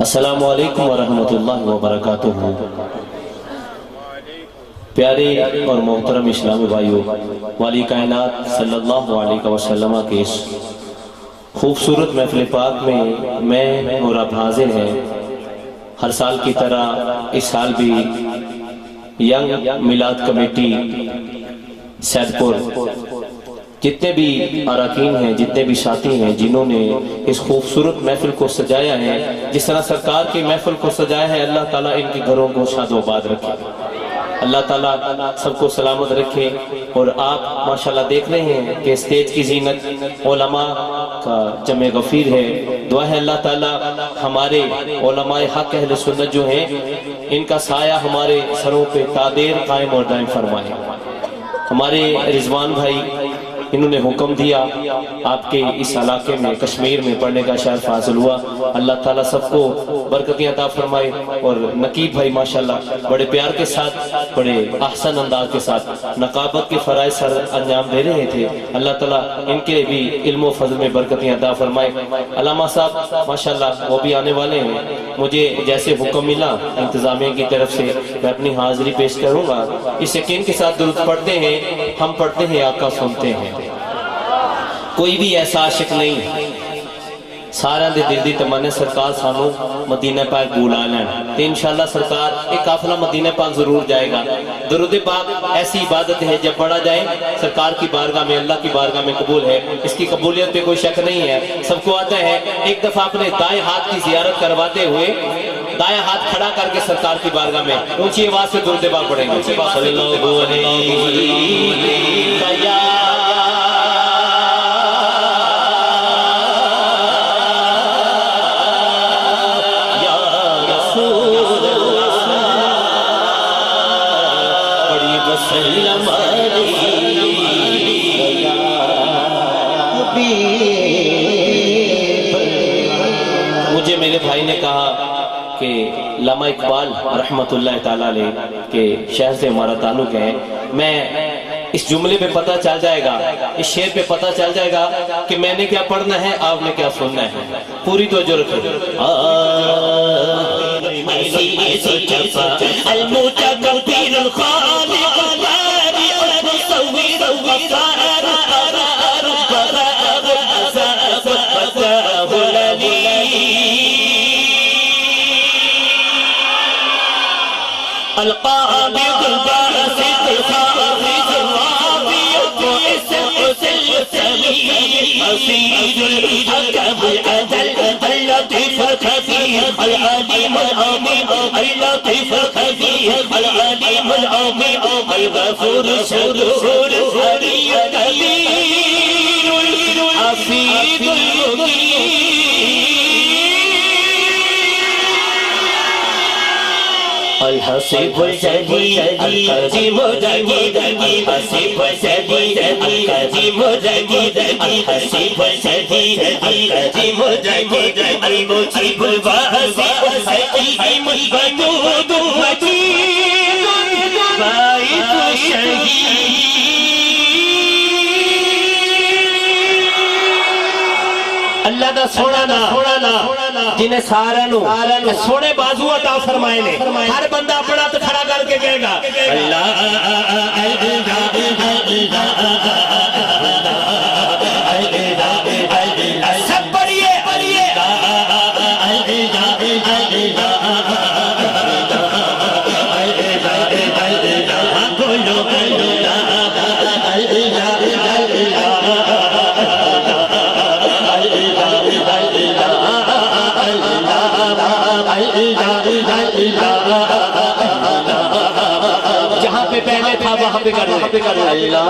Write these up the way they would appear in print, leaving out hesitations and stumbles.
السلام علیکم ورحمۃ اللہ وبرکاتہ۔ پیارے اور محترم اسلامی بھائیوں، والی کائنات صلی اللہ علیہ وسلم کے اس خوبصورت محفل پاک میں اور آپ حاضر ہیں۔ ہر سال کی طرح اس سال بھی ینگ میلاد کمیٹی سید پور جتنے بھی اراکین ہیں، جتنے بھی ساتھی ہیں جنہوں نے اس خوبصورت محفل کو سجایا ہے، جس طرح سرکار کی محفل کو سجایا ہے، اللہ تعالیٰ ان کے گھروں کو شاد و آباد رکھے، اللہ تعالیٰ سب کو سلامت رکھے۔ اور آپ ماشاءاللہ دیکھ رہے ہیں کہ اسٹیج کی زینت علماء کا جمع غفیر ہے۔ دعا ہے اللہ تعالیٰ ہمارے علماء حق اہل سنت جو ہیں، ان کا سایہ ہمارے سروں پہ تادیر قائم اور دائم فرمائے۔ ہمارے رضوان بھائی انہوں نے حکم دیا آپ کے اس علاقے میں کشمیر میں پڑھنے کا شعر فاضل ہوا، اللہ تعالیٰ سب کو برکتیں عطا فرمائے۔ اور نقیب بھائی ماشاءاللہ بڑے پیار کے ساتھ، بڑے احسن انداز کے ساتھ نقابت کے فرائض سر انجام دے رہے تھے، اللہ تعالیٰ ان کے بھی علم و فضل میں برکتیں عطا فرمائے۔ علامہ صاحب ماشاءاللہ وہ بھی آنے والے ہیں، مجھے جیسے حکم ملا انتظامیہ کی طرف سے میں اپنی حاضری پیش کروں گا۔ اس یقین کے ساتھ درود پڑھتے ہیں، ہم پڑھتے ہیں آقا سنتے ہیں۔ کوئی بھی ایسا عاشق نہیں سارا دے دل دی تمنا سرکار سانو مدینہ پاک بولا لین، تے انشاءاللہ سرکار ایک قافلہ مدینہ پاک ضرور جائے گا۔ درود پاک ایسی عبادت ہے جب پڑھا جائے سرکار کی بارگاہ میں، اللہ کی بارگاہ میں قبول ہے، اس کی قبولیت پہ کوئی شک نہیں ہے۔ سب کو آتا ہے ایک دفعہ اپنے دائیں ہاتھ کی زیارت کرواتے ہوئے دائیں ہاتھ کھڑا کر کے سرکار کی بارگاہ میں اونچی آواز سے درود پاک پڑھیں گے۔ صلی اللہ علیہ وسلم۔ مجھے میرے بھائی نے کہا کہ علامہ اقبال رحمت اللہ تعالیٰ علیہ کے شہر سے ہمارا تعلق ہے، میں اس جملے پہ پتہ چل جائے گا، اس شعر پہ پتہ چل جائے گا کہ میں نے کیا پڑھنا ہے، آپ نے کیا سننا ہے۔ پوری توجہ رکھیں۔ القابض الباسط الخافض الرافع العزيز الحكم العدل اللطيف الخبير العليم العظيم اللطيف الخبير العليم العظيم الغفور الشكور الحليم الكبير الحفيظ المقيم الحسيب الجليل القديم الجليل الحسيب الجليل القديم الجليل الحسيب الجليل القديم الجليل المجيب الباسط الحكيم الودود المجيد باعث الشهيد اللہ دا سونا نا جنہیں سارا نو سونے بازو عطا فرمائے نے، ہر بندہ اپنا تو کھڑا کر کے کہے گا سب پڑھئے جہاں پہ پہلے تھا وہاں پہ کرو اللہ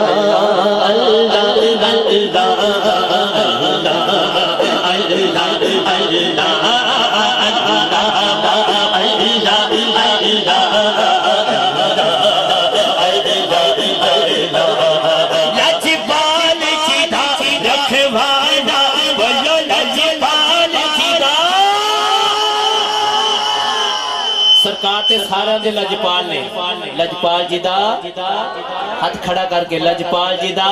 سرکار تے سارا دے لجپال نے، لجپال جی دا ہاتھ کھڑا کر کے لجپال جی دا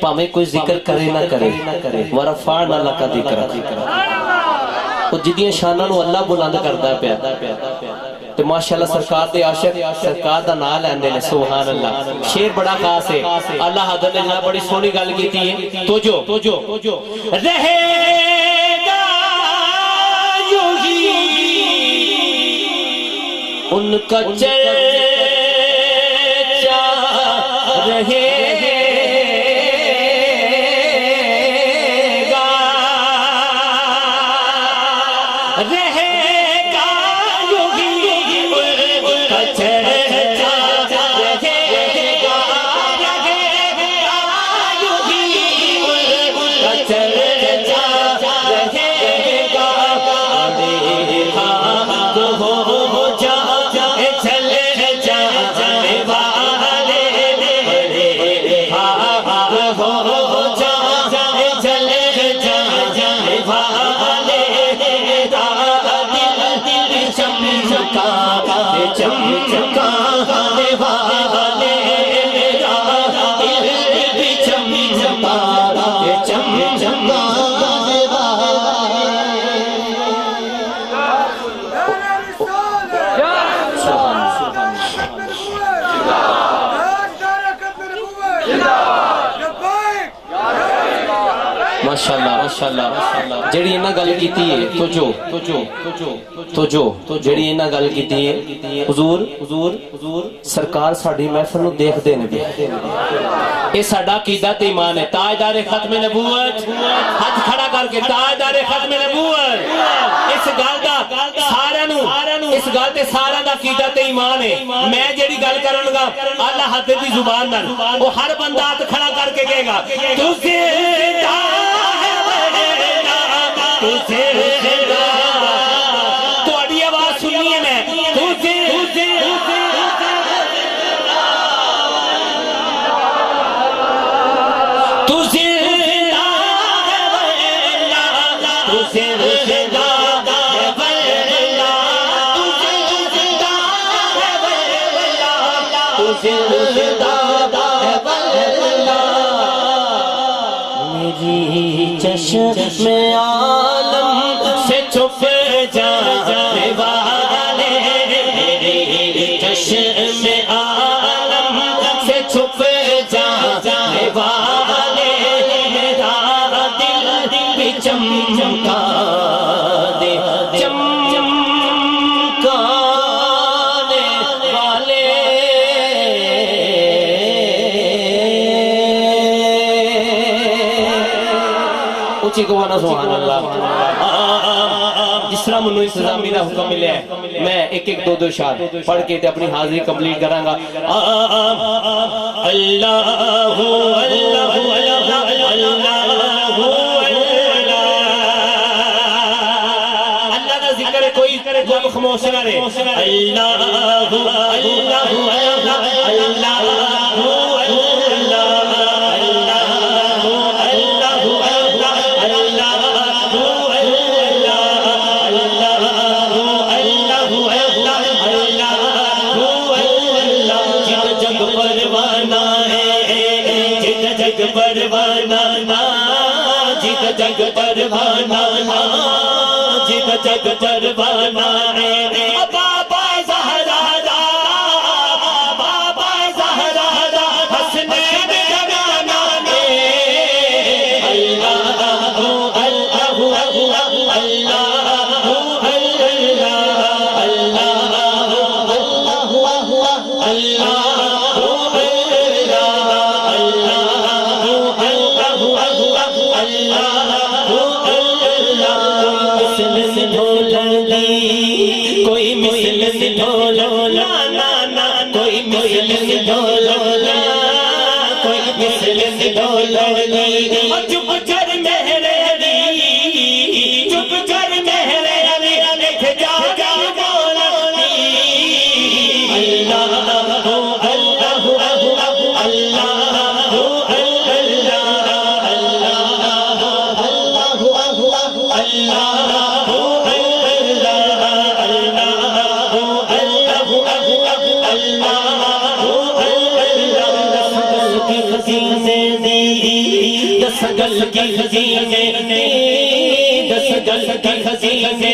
پاویں کوئی ذکر کرے نہ کرے ورفعنا لک ذکرک وہ جدیاں شاناں نو اللہ بلند کردا پیا تے ماشاءاللہ سرکار دے عاشق سرکار دا نام لیندے نے سبحان اللہ شعر بڑا خاص ہے اللہ حضرت نے جناب بڑی سونی گل کیتی ہے تو جو رہے گا یوں ہی ان کا چرچا رہے ماشاءاللہ جڑی انہاں گل کیتی ہے تو جو جڑی انہاں گل کیتی ہے حضور سرکار ساڈی محفل نو دیکھ دے نے اے ساڈا عقیدہ تے ایمان ہے تاجدار ختم نبوت ہاتھ کھڑا کر کے تاجدار ختم نبوت اس گل دا سارے نو اس گل تے سارا دا عقیدہ تے ایمان ہے میں جڑی گل کرن گا اللہ حضرت دی زبان نال وہ ہر بندہ ہاتھ کھڑا کر کے کہے گا تجھے تھوڑی آواز سنی ہے میں میری چشم عالم سے چھپ جانے والے میری چشم عالم سے چھپ جانے والے میرا دل بھی چمکا دے چمکانے والے اچھی گوانا سبحان اللہ جس طرح منو انتظامی دا حکم ملے ہے میں ایک دو اشار پڑھ کے اپنی حاضری کمپلیٹ کروں گا اللہ دا ذکر کوئی لوگ خاموش نہ رہے جگ پروانا جگ پروانا بابا زہرا بابا زہرا حسنین جگانا اللہ اللہ کوئی مثل ڈھولو نا کوئی مثل ڈھولو نا کوئی مثل ڈھولو چپ کر مہر علی چپ کر مہر علی گل کی خزینے دس گل کی خزینے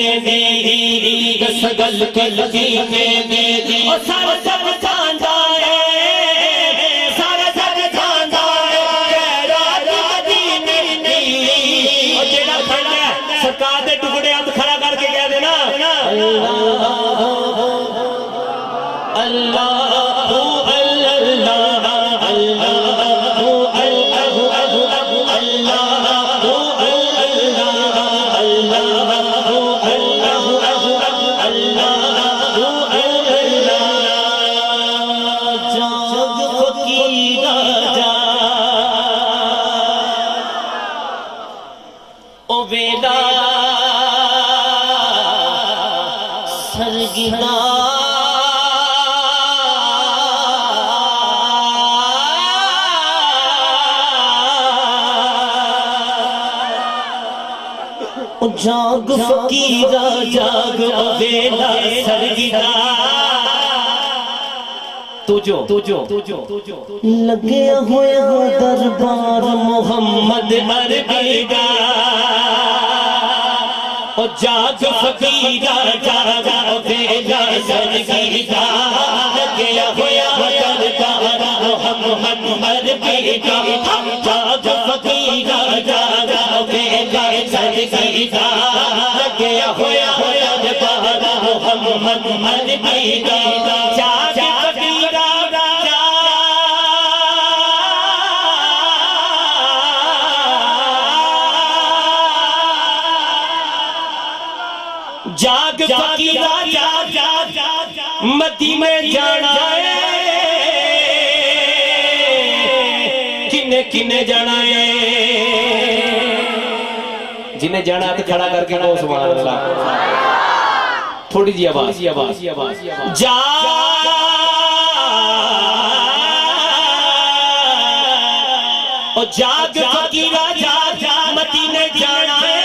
دس گل کی خزینے اور سارا سب جانتا ہے سارا سب جانتا ہے راج مدینے اور جیڑا کھڑا ہے سرکار دے ٹکڑے ہاتھ کھڑا کر کے کہہ دینا اللہ جاگ فقیرہ جاگ ویلا سرگیدہ لگیا ہوا دربار محمد عربی دا اور جاگ فقیرہ جاگ ویلا سرگیدہ لگیا ہوا دربار محمد عربی دا جاگ فقیرہ جاگ ویلا سرگیدہ لگیا ہوا دربار محمد عربی دا جاگ فقیرہ جاگ فقیرہ جاگ مدینے جانا ہے کنے کنے جانا ہے جنہیں جانا ہے تو کھڑا کر کے کہو سبحان اللہ تھوڑی جی آواز جاگ اور جاگ فقیرہ جاگ مدینے جانا ہے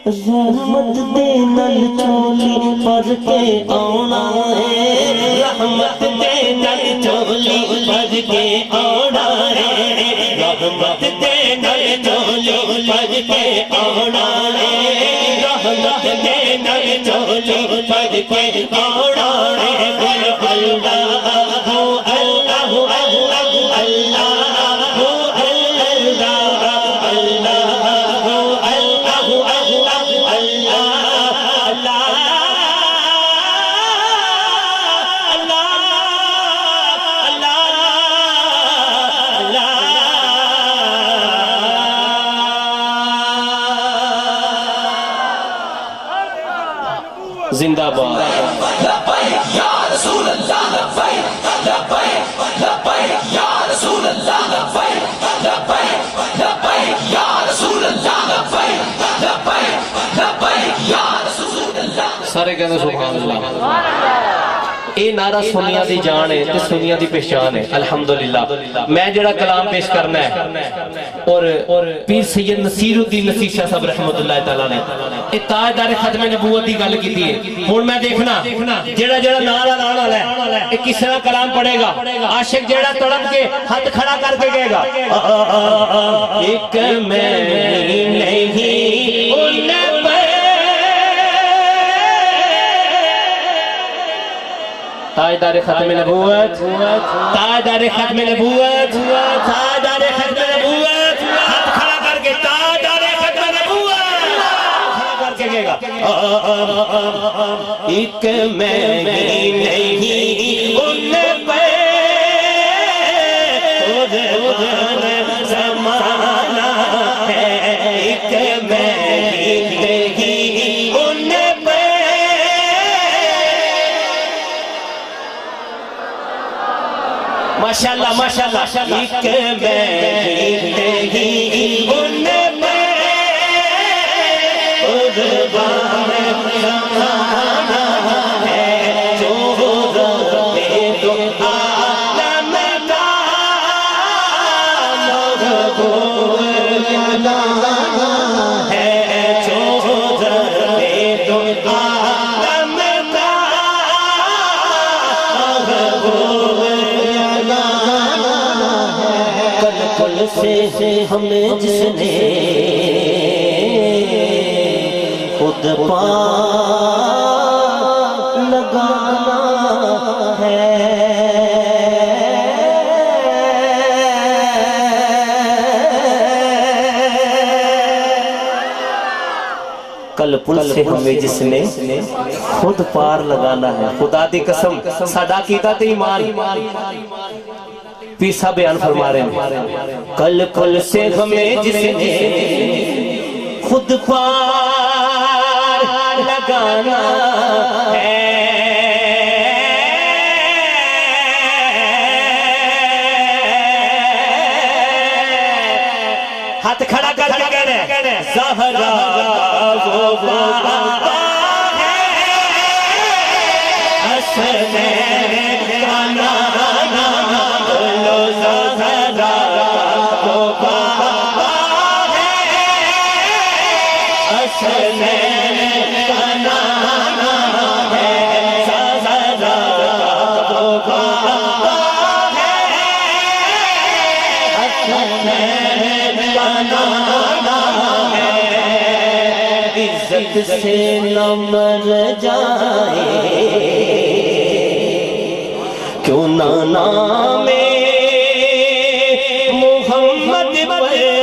رحمت دے نل چولی پر کے آنا ہے رحمت دے نل چولی پر کے آنا ہے رحمت دے نل چولی پر کے آنا ہے رحمت دے نل چولی پر کے آنا ہے زندہ باد لبیک یا رسول اللہ لبیک لبیک لبیک یا رسول اللہ لبیک لبیک لبیک یا رسول اللہ لبیک لبیک لبیک یا رسول اللہ سارے کہنے سبحان اللہ اے نعرہ سنیا دی جان ہے تے سنیا دی پہچان ہے الحمدللہ میں جڑا کلام پیش کرنا ہے اور پیر سید نصیر الدین نصیر شاہ صاحب رحمت اللہ تعالیٰ نے اے تاجدار ختم نبوت دی گل کیتی ہے ہن میں دیکھنا جڑا جڑا نعرہ لانا ہے اے کس طرح کلام پڑھے گا عاشق جڑا تڑپ کے ہاتھ کھڑا کر کے کہے گا ایک میں نہیں ان تاجدار ختم نبوت تاجدار ختم نبوت تاجدار ختم نبوت ہاتھ کھڑا کر کے تاجدار ختم نبوت کھڑا کر کے کہے گا ایک میں نہیں ان پہ زمانہ ہے ایک میں نہیں ان پہ ماشاءاللہ ماشاءاللہ ایک میں نہیں ان میں قربان زمانہ ہے جو رہے تو عالم کا محبوب ہے جو رہے تو عالم کا محبوب سے ہمیں جس نے خود پار لگانا ہے، کل پل سے ہمیں جس نے خود پار لگانا ہے۔ خدا دی قسم ساڈا عقیدہ تے ایمان پیسا بیان فرما رہے ہیں، کل پل سے ہمیں جس نے خود پار لگانا ہے، ہاتھ کھڑا کر کے کہہ رہے ہیں زہرا وہ بابا ہے حسنین کا نانا، بولو زہرا وہ بابا ہے حسنین کا نانا ہے، زہرا وہ بابا ہے حسنین کا نانا ہے، عزت سے نہ مر جائے کیوں نہ نام محمد پڑھے،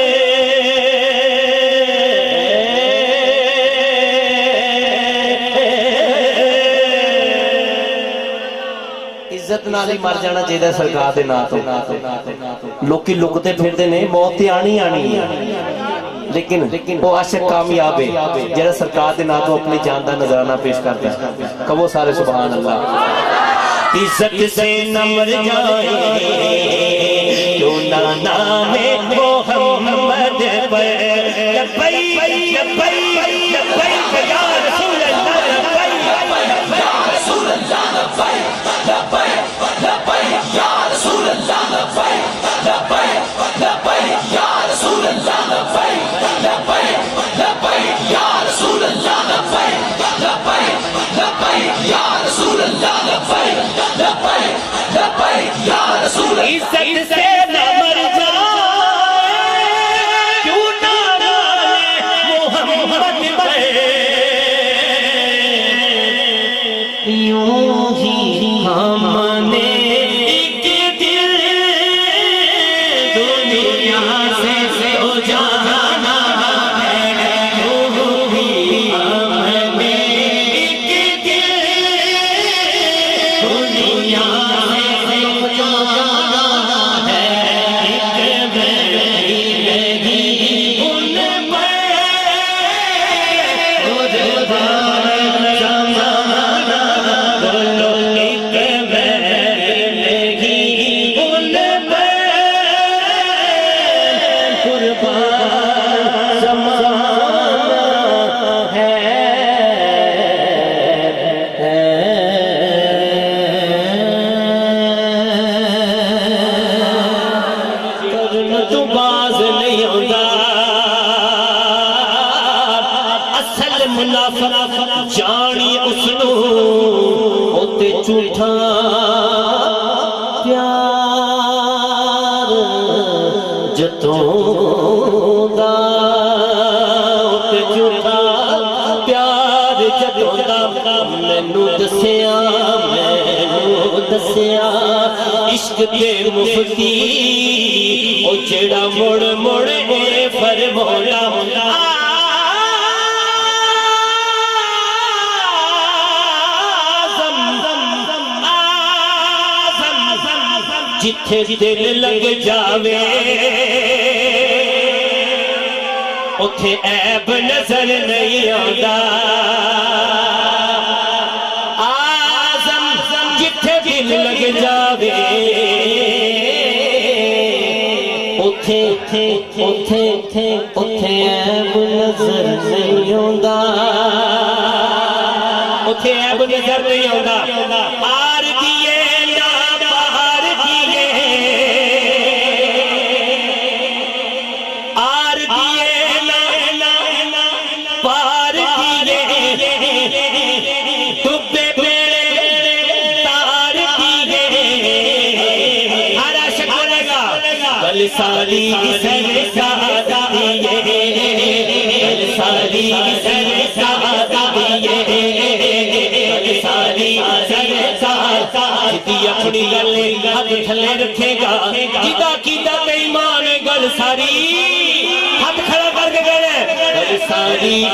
عزت نال ہی مر جانا چاہیے سرکار دے نام تو۔ لوکی لکتے پھردے نے موت تے آنی آنی ہے، لیکن وہ عاشق کامیاب ہے جڑا سرکار دے نام تو اپنی جان دا نذرانہ پیش کرتا ہے۔ کہو سارے سبحان اللہ۔ عزت سے نہ مر جائے کیوں نہ نام محمد پر، لبیک لبیک لبیک یا رسول اللہ، لبیک یا رسول اللہ، لبیک لبیک لبیک یا رسول اللہ، لبیک لبیک لبیک یا رسول اللہ، لبیک لبیک لبیک یا رسول اللہ، لبیک لبیک لبیک یا رسول اللہ، لبیک لبیک لبیک یا رسول اللہ۔ عزت سے نہ مر جائے کیوں نہ نام محمد پہ، یوں ہی ہم نے ایک دل دنیا سے ہو جانا ہے، یوں ہی ہم نے ایک دل دنیا سے ہو جانا ہے، ایک میری نہیں ان پر زمانہ، بولو ایک میری نہیں ان پر قربان زمانہ ہے۔ کرن تو باز نہیں ہوتا، اصل منافق جانی اس نو ہوتے جھوٹا پیار جتوں دا، ہوتے جھوٹا پیار جتوں دا، مینوں دسیا عشق دے مفتی او جڑا مڑ مڑ اے فرمایا، جتھے دل لگ جاوے اتھے عیب نظر نہیں آندا، آزم جتھے دل لگ جاوے اتھے عیب نظر نہیں آندا، اتھے عیب نظر نہیں آندا، آر دیے نہ باہر دیے، آر دیے نہ باہر دیے، ڈبے بیڑے تار دیے، ہر عاشق بولے گا کل ساری اپنی گل ہاتھ تھلے رکھے گا جدا کیتا تے ایمان گل ساری ہاتھ کھڑا کر کے گئے گل ساری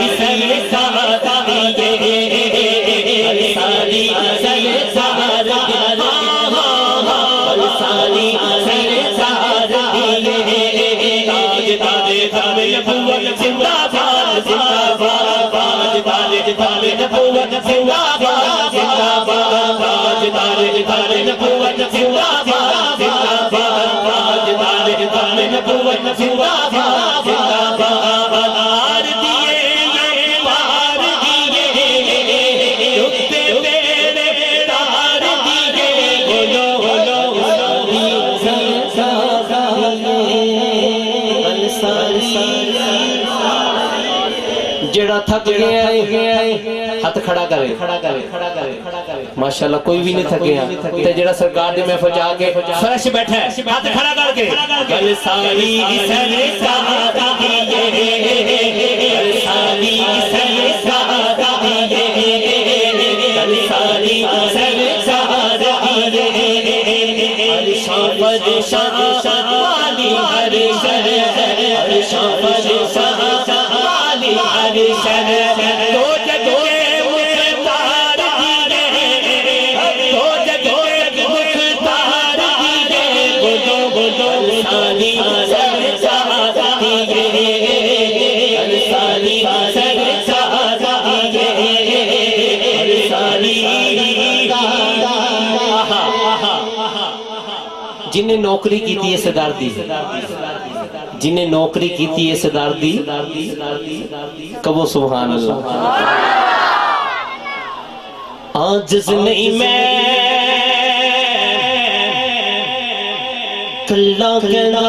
جڑا تھک گیا ہے ہاتھ کھڑا کرے ماشاءاللہ کوئی بھی نہیں تھکیا تے جڑا سرکار دی محفل جا کے فرش بیٹھا ہے ہاتھ کھڑا کر کے گل ساری جنہیں نوکری کی تھی سردار دی جنہیں نوکری کی تھی سردار دی کبو سبحان اللہ عاجز نہیں میں کلا کہنا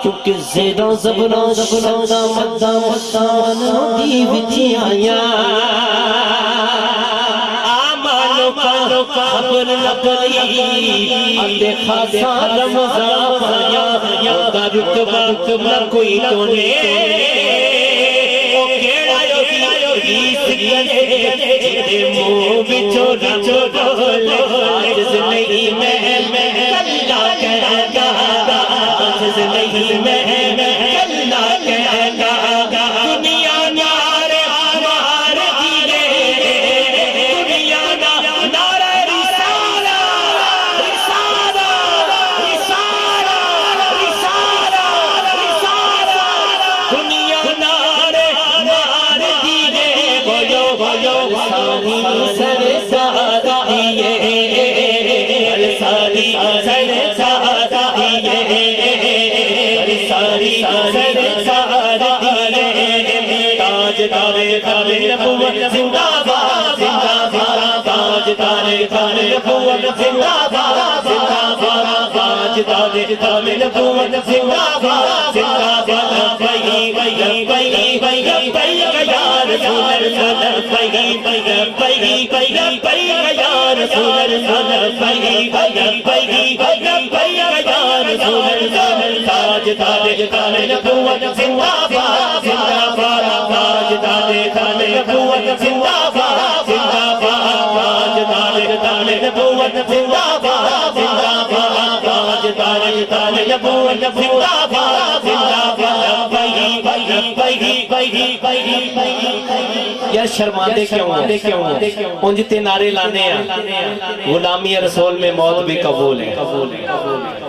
کیونکہ زیرہ زبرہ شدہ مدہ مدانہ دی وچی آیا آمانو کا خبر لپری اندے خاصا رمضان پایا اوکا رکبہ نہ کوئی تونے او کیڑا یو ریس گلے جدے مو بچو رچو بولے عاجز نہیں میں کلا کہتا عاجز نہیں میں کلا کہتا دنیا نار ہمار دیے دنیا نار رسالہ رسالہ رسالہ رسالہ رسالہ دنیا نار ہمار دیے بولو بولو ساری سر سادہ دیے ساری سر سادہ دیے ساری سر سادہ دیے تاج تارے تارے نبوت زندہ باد زندہ باد تاج تارے تارے نبوت زندہ باد زندہ باد تاج تارے تارے نبوت زندہ باد زندہ باد بھائی بھائی بھائی بھائی بھائی یا رسول اللہ بھائی بھائی بھائی بھائی بھائی یا رسول اللہ بھائی بھائی بھائی بھائی بھائی یا رسول اللہ تاج تارے تارے نبوت زندہ باد زندہ باد تاج تارے تارے نبوت زندہ باد زندہ باد تاج تارے تارے نبوت زندہ باد زندہ باد تاج تارے تارے نبوت زندہ باد زندہ باد بھائی بھائی بھائی بھائی بھائی یا شرماندے کیوں انج تے نعرے لانے ہیں غلامی رسول میں موت بھی قبول ہے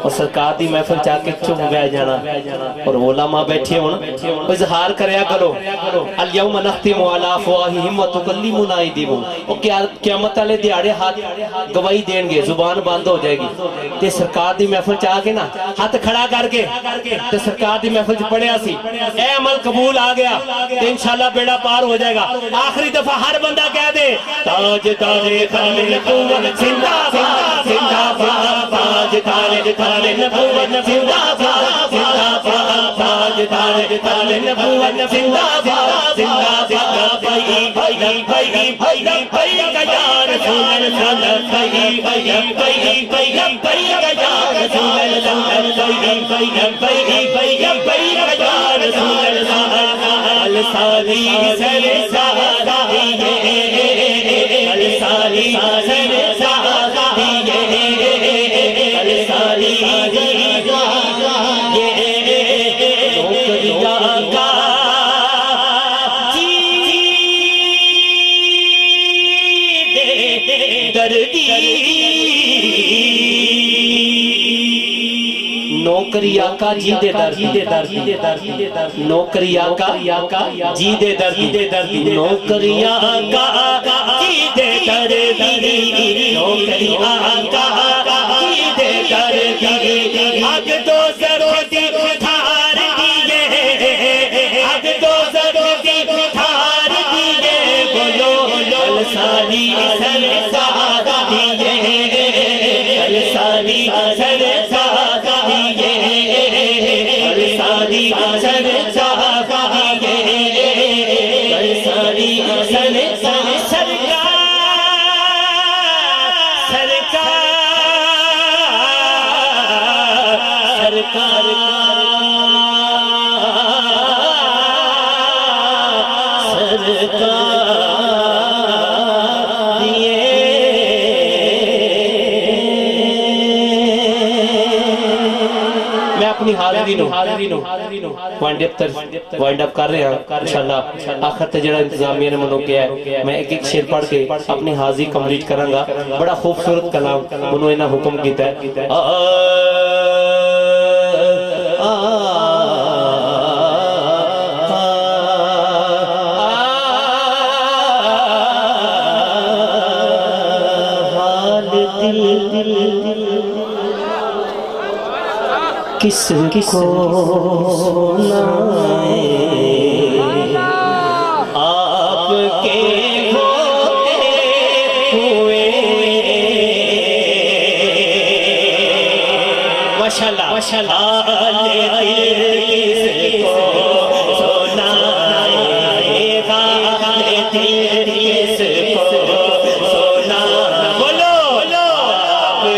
اور سرکار دی محفل چاہ کے چپ بہ جانا اور علماء بیٹھے ہون اظہار کریا کرو الیوم نختم علی افواہہم وتکلمنا ایدیہم اور قیامت والے دیہاڑے ہاتھ گواہی دیں گے زبان بند ہو جائے گی تے سرکار دی محفل چاہ کے نا ہاتھ کھڑا کر کے تے سرکار دی محفل چ پڑھیا سی اے عمل قبول آ گیا تے انشاءاللہ بیڑا پار ہو جائے گا آخری دفعہ ہر بندہ کہہ دے تاج تارے تارے نبوت زندہ باد زندہ باد تاج تارے تارے نبوت زندہ باد زندہ باد تاج تارے تارے نبوت زندہ باد زندہ باد نوکری آقا جی دے درد نوکری آقا جی دے درد نوکری آقا جی دے درد نوکری آقا جی دے درد آگ دو سرو دی تھار دیئے آگ دو سرو دی تھار دیئے بولو السانی سر دیئے السانی سر وائنڈ اپ کر رہے ہیں انشاءاللہ آخر تے جڑا انتظامیہ نے منو کیا ہے میں ایک ایک شیر پڑھ کے اپنی حاضری کمپلیٹ کروں گا بڑا خوبصورت کلام منو انہاں حکم کیتا ہے کس کو نائے آپ کے ہوتے ہوئے ماشاءاللہ ماشاءاللہ کس کو سنائے گا کس کو سنائے بولو آپ کے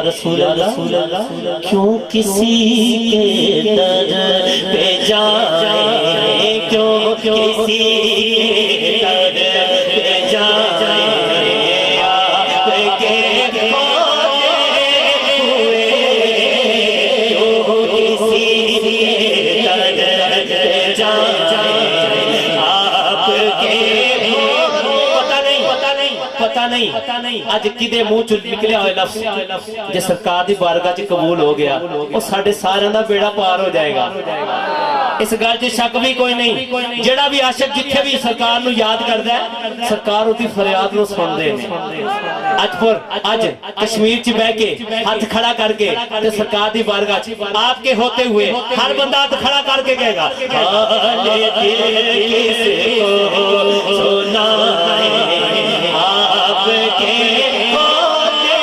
رسول اللہ کیوں کسی کے در پہ جائیں کیوں کسی کے در پہ جائیں آپ کے ہوتے ہوئے کیوں کسی کے در پہ جائیں آپ کے پتہ نہیں آج کدے منہ چ نکلیا ہوئے لفظ جے سرکار دی بارگاہ چ قبول ہو گیا وہ ساڈے سارے دا بیڑا پار ہو جائے گا اس گل چ شک بھی کوئی نہیں جڑا بھی عاشق جتھے بھی سرکار نو یاد کردا ہے سرکار اودی فریاد نو سندے نے اج کشمیر چ بیٹھ کے ہاتھ کھڑا کر کے تے سرکار دی بارگاہ چ آپ کے ہوتے ہوئے ہر بندہ ہاتھ کھڑا کر کے کہے گا حال دل کس کو سنائے آپ کے ہوتے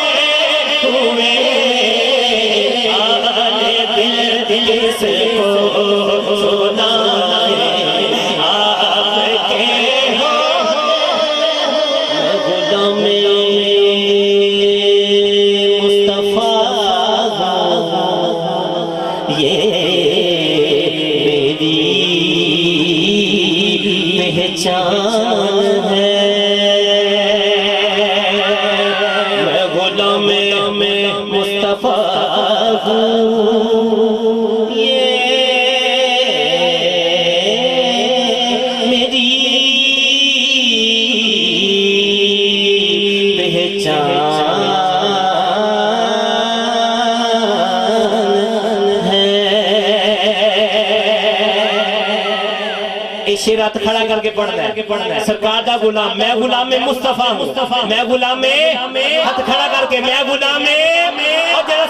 ہوئے حال دل کس کو سنائے آپ کے غلام مصطفیٰ یہ میری پہچان ہے مصطفیٰ یہ میری پہچان ہے شیر ہاتھ کھڑا کر کے پڑھنا ہے سرکار دا غلام میں غلام مصطفیٰ میں غلام ہاتھ کھڑا کر کے میں غلام اور جڑا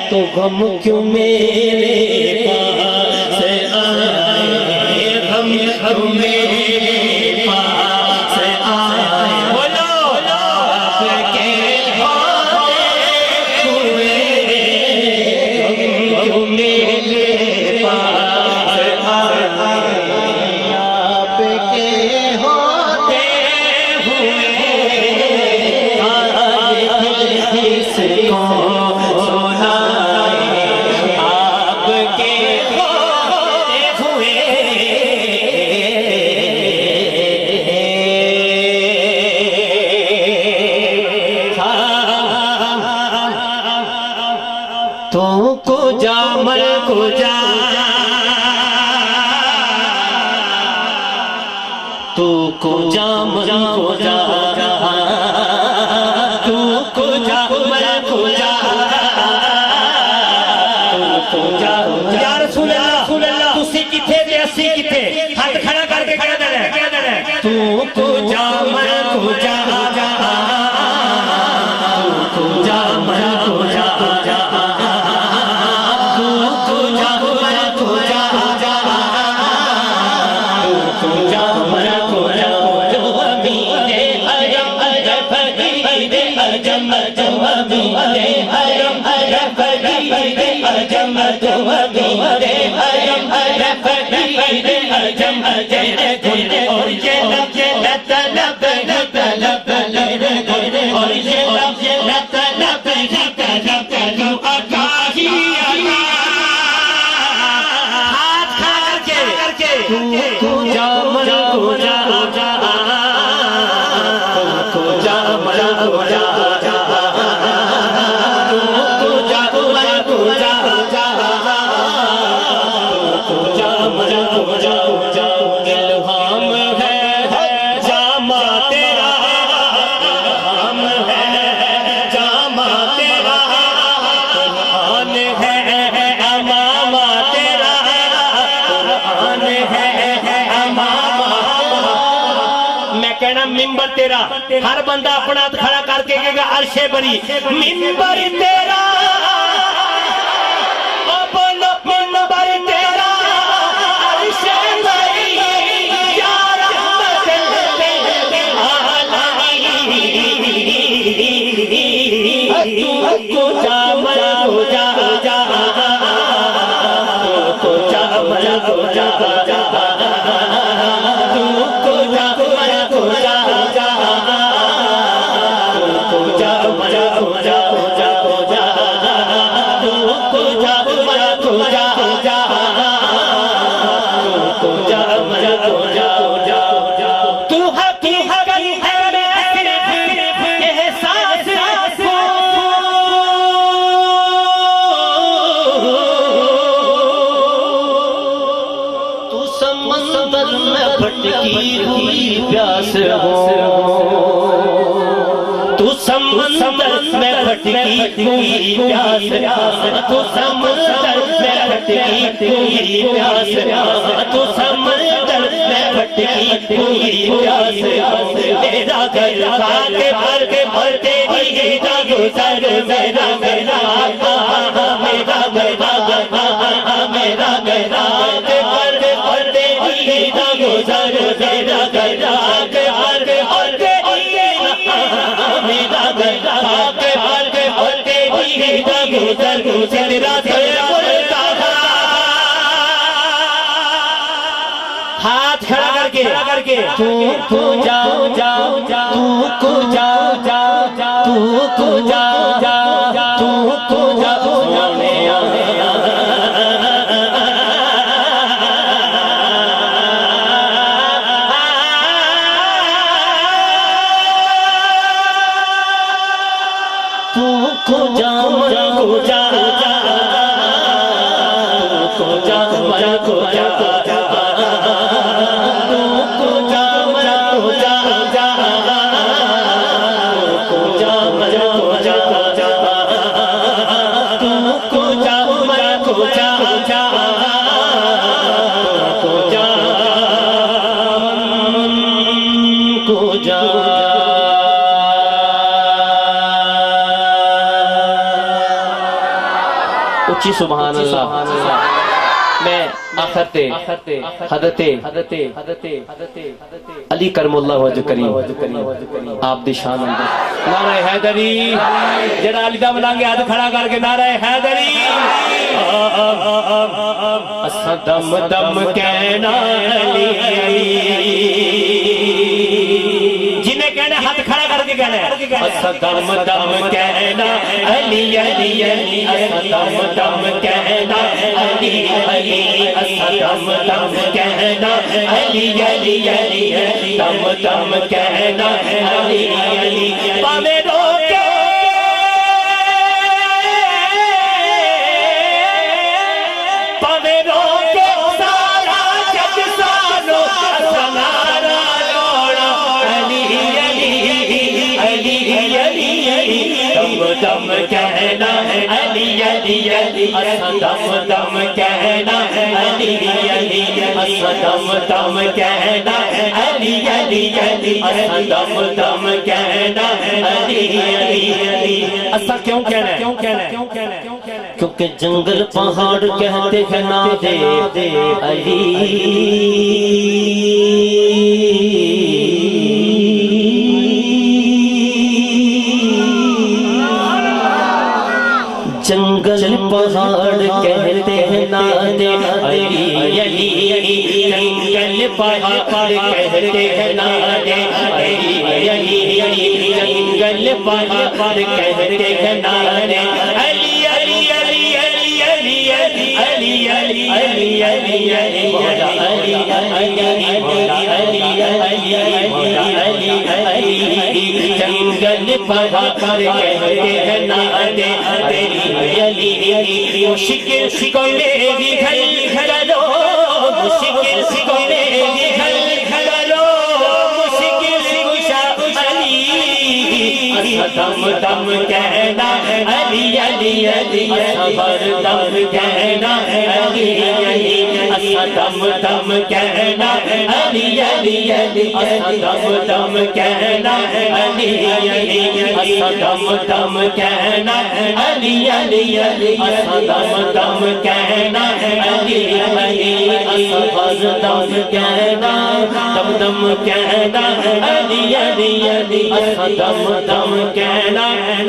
تو غم کیوں میرے پاس آئے، غم کیوں میرے پاس آئے، بولو آپ کے ہوتے ہوئے، غم کیوں میرے پاس آئے، آپ کے ہوتے ہوئے، آج کس کو تو کو جا مر کو جا، تو کو جا مر کو جا، تو کو جا مر کو جا، تو کو جا یا رسول اللہ تسی کتھے تے اسی کتھے، ہاتھ کھڑا کر کے کہہ دینا تو کو جا مر کو جا، تو کو جا مر کو جا، ممبر تیرا، ہر بندہ اپنا ہاتھ کھڑا کر کے کہے گا عرش بری، ممبر تیرا، اپنا ممبر تیرا، عرش بری، یا رحمت للعالمین، تو کو جا مر کو جا، تو کو جا مر کو جا، بھٹکی ہوئی پیاس ہو، تو سمندر میں بھٹکی ہوئی پیاس، تو سمندر میں بھٹکی ہوئی پیاس، تو سمندر میں بھٹکی ہوئی پیاس، میرا گھر خاک بھر کے بھر تیری دا گزر، میرا گھر میرا گھر میرا گھر بھر بھر تیری دا گزر، میرا گھر ہر اور میرا گھر خاک بھر کے بھر تیری دا گزر، تیرا گھر بولتا ہاتھ کھڑا کر کے تو کو جا تو کو جا تو کو جا تو کو جا کو جا من کو جا کو جا من کو جا کو جا من کو جا کو جا کو جا من کو جا کو جا من کو جا کو جا اچھی سبحان اللہ میں آخرتے حضرت علی کرم اللہ وجہ کریم آپ دی شان اندر نعرہ حیدری جڑا علی دا بلانگے ہاتھ کھڑا کر کے نعرہ حیدری اسا دم دم کہنا علی جنہیں کہنا ہاتھ کھڑا کر کے کہنا ہے اسا دم دم کہنا علی علی علی اسا دم دم کہنا علی علی اسا دم دم کہنا علی علی علی دم دم کہنا علی علی پاوے روکے پاوے روکے سارا جگ سانو اسا نعرہ لوڑا علی علی علی علی علی دم دم کہنا علی علی علی اسا دم دم کہنا علی علی اسا دم دم کہنا علی علی علی اسا دم دم کہنا علی علی اسا کیوں کہنا ہے کیونکہ جنگل پہاڑ کہتے ہیں نادے علی جنگل پہاڑ کہتے ہیں نادے علی علی جنگل پہاڑ کہتے ہیں نادے علی علی جنگل پہاڑ کہتے ہیں نادے علی علی علی علی علی علی علی علی علی علی مولا علی علی مولا علی علی علی علی جنگل پہاڑ کہتے ہیں نادے علی مشکل کو میری گھر کرو مشکل کو میری گھر کرو مشکل کشا علی دم دم کہنا علی علی علی صبر دم کہنا علی علی دم دم کہنا علی علی علی دم دم کہنا علی علی دم دم کہنا علی علی علی دم دم کہنا علی علی صبر دم کہنا دم دم کہنا علی علی علی دم دم کہنا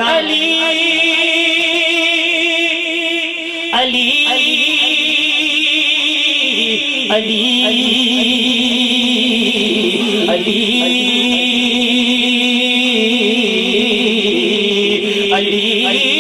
علی علی علی علی علی علی